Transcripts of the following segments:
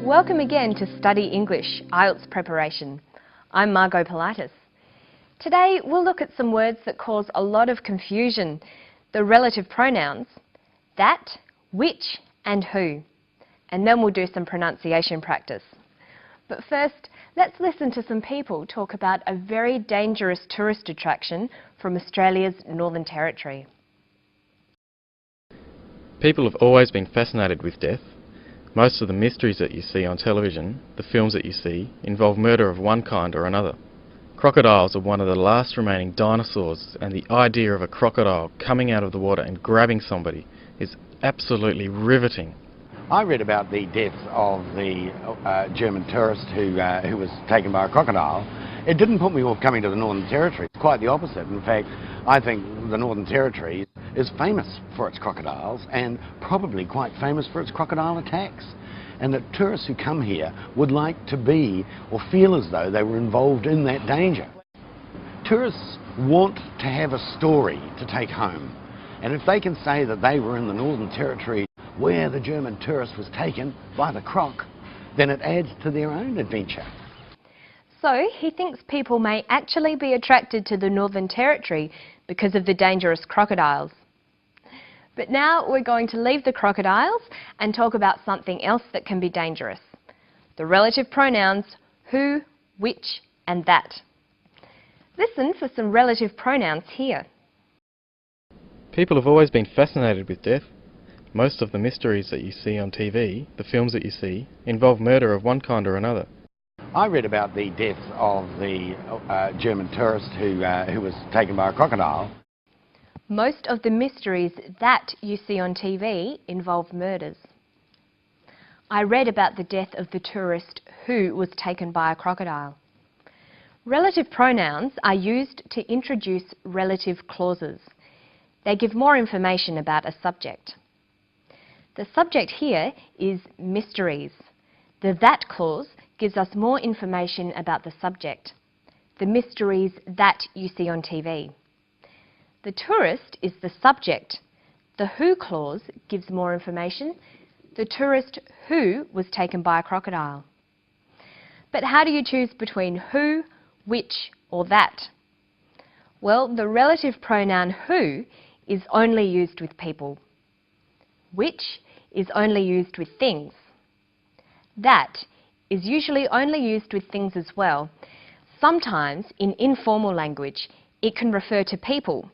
Welcome again to Study English, Ielts preparation. I'm Margot Politis. Today we'll look at some words that cause a lot of confusion. The relative pronouns, that, which and who. And then we'll do some pronunciation practice. But first, let's listen to some people talk about a very dangerous tourist attraction from Australia's Northern Territory. People have always been fascinated with death. Most of the mysteries that you see on television, the films that you see, involve murder of one kind or another. Crocodiles are one of the last remaining dinosaurs, and the idea of a crocodile coming out of the water and grabbing somebody is absolutely riveting. I read about the death of the German tourist who was taken by a crocodile. It didn't put me off coming to the Northern Territory. It's quite the opposite. In fact, I think the Northern Territory is famous for its crocodiles and probably quite famous for its crocodile attacks. And that tourists who come here would like to be or feel as though they were involved in that danger. Tourists want to have a story to take home. And if they can say that they were in the Northern Territory where the German tourist was taken by the croc, then it adds to their own adventure. So he thinks people may actually be attracted to the Northern Territory because of the dangerous crocodiles. But now we're going to leave the crocodiles and talk about something else that can be dangerous. The relative pronouns who, which and that. Listen for some relative pronouns here. People have always been fascinated with death. Most of the mysteries that you see on TV, the films that you see, involve murder of one kind or another. I read about the death of the German tourist who was taken by a crocodile. Most of the mysteries that you see on TV involve murders. I read about the death of the tourist who was taken by a crocodile. Relative pronouns are used to introduce relative clauses. They give more information about a subject. The subject here is mysteries. The that clause gives us more information about the subject, the mysteries that you see on TV. The tourist is the subject. The who clause gives more information, the tourist who was taken by a crocodile. But how do you choose between who, which or that? Well, the relative pronoun who is only used with people. Which is only used with things. That is usually only used with things as well. Sometimes, in informal language, it can refer to people.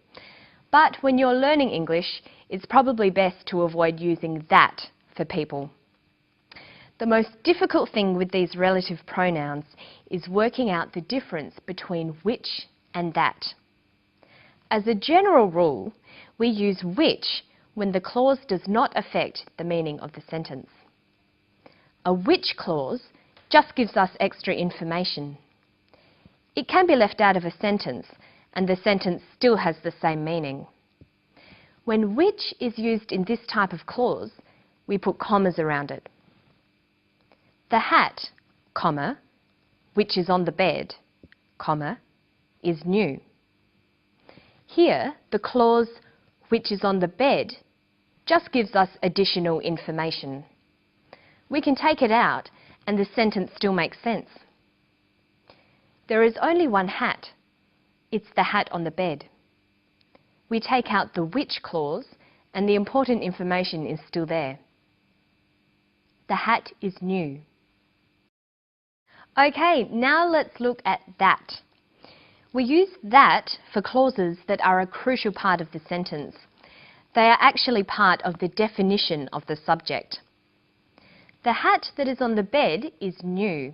But when you're learning English, it's probably best to avoid using that for people. The most difficult thing with these relative pronouns is working out the difference between which and that. As a general rule, we use which when the clause does not affect the meaning of the sentence. A which clause just gives us extra information. It can be left out of a sentence and the sentence still has the same meaning. When which is used in this type of clause, we put commas around it. The hat, comma, which is on the bed, comma, is new. Here, the clause which is on the bed just gives us additional information. We can take it out and the sentence still makes sense. There is only one hat. It's the hat on the bed. We take out the which clause and the important information is still there. The hat is new. Okay, now let's look at that. We use that for clauses that are a crucial part of the sentence. They are actually part of the definition of the subject. The hat that is on the bed is new.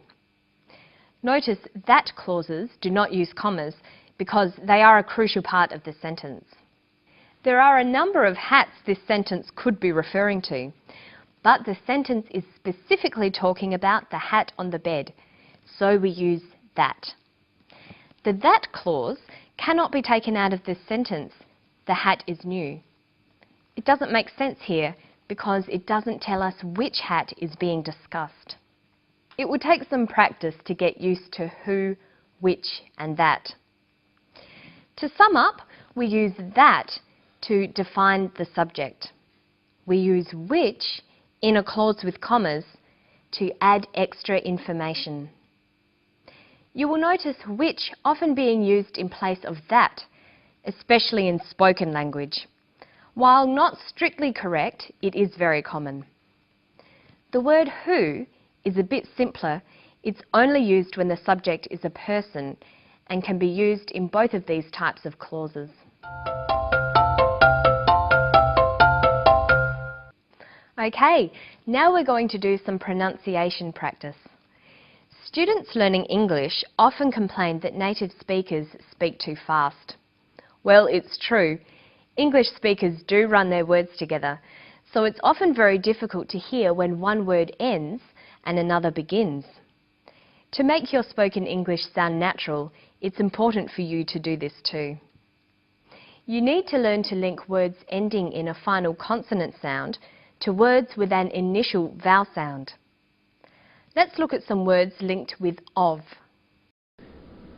Notice that clauses do not use commas because they are a crucial part of the sentence. There are a number of hats this sentence could be referring to, but the sentence is specifically talking about the hat on the bed, so we use that. The that clause cannot be taken out of this sentence. The hat is new. It doesn't make sense here because it doesn't tell us which hat is being discussed. It would take some practice to get used to who, which and that. To sum up, we use that to define the subject. We use which in a clause with commas to add extra information. You will notice which often being used in place of that, especially in spoken language. While not strictly correct, it is very common. The word who is a bit simpler. It's only used when the subject is a person and can be used in both of these types of clauses. Okay, now we're going to do some pronunciation practice. Students learning English often complain that native speakers speak too fast. Well, it's true. English speakers do run their words together, so it's often very difficult to hear when one word ends and another begins. To make your spoken English sound natural, it's important for you to do this too. You need to learn to link words ending in a final consonant sound to words with an initial vowel sound. Let's look at some words linked with of.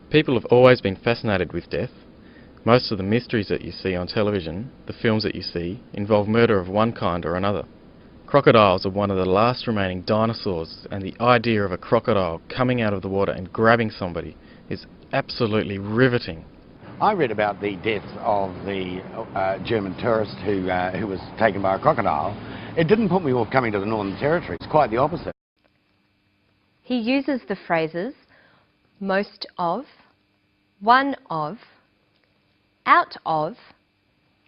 People have always been fascinated with death. Most of the mysteries that you see on television, the films that you see, involve murder of one kind or another. Crocodiles are one of the last remaining dinosaurs, and the idea of a crocodile coming out of the water and grabbing somebody is absolutely riveting. I read about the death of the German tourist who was taken by a crocodile. It didn't put me off coming to the Northern Territory. It's quite the opposite. He uses the phrases most of, one of, out of,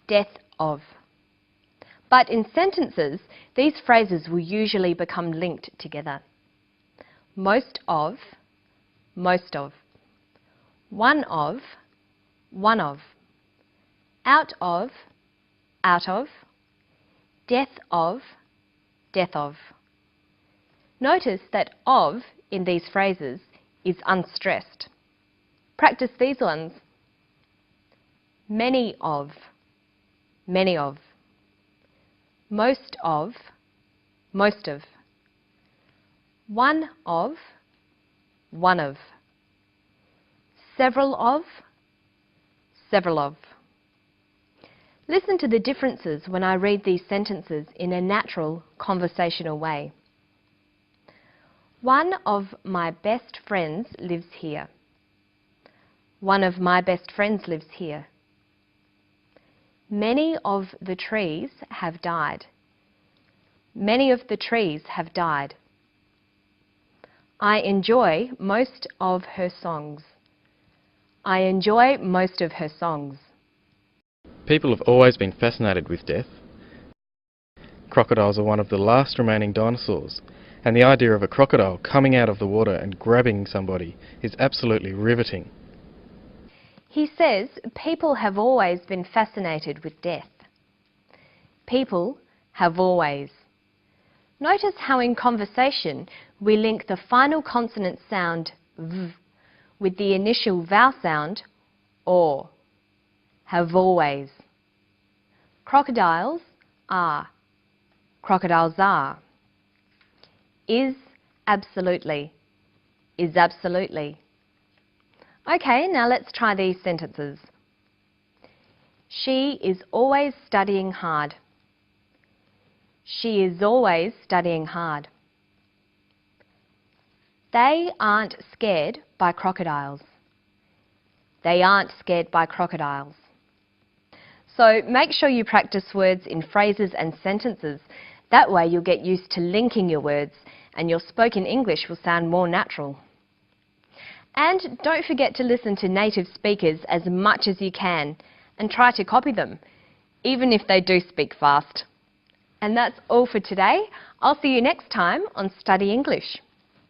death of. But in sentences, these phrases will usually become linked together. Most of, most of. One of, one of. Out of, out of. Death of, death of. Notice that of in these phrases is unstressed. Practice these ones. Many of, many of. Most of, most of. One of, one of. Several of, several of. Listen to the differences when I read these sentences in a natural, conversational way. One of my best friends lives here. One of my best friends lives here. Many of the trees have died. Many of the trees have died. I enjoy most of her songs. I enjoy most of her songs. People have always been fascinated with death. Crocodiles are one of the last remaining dinosaurs, and the idea of a crocodile coming out of the water and grabbing somebody is absolutely riveting. He says people have always been fascinated with death. People have always. Notice how in conversation we link the final consonant sound v with the initial vowel sound or. Have always. Crocodiles are. Crocodiles are. Is absolutely. Is absolutely. Okay, now let's try these sentences. She is always studying hard. She is always studying hard. They aren't scared by crocodiles. They aren't scared by crocodiles. So make sure you practice words in phrases and sentences. That way you'll get used to linking your words and your spoken English will sound more natural. And don't forget to listen to native speakers as much as you can and try to copy them, even if they do speak fast. And that's all for today. I'll see you next time on Study English.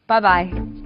Bye-bye.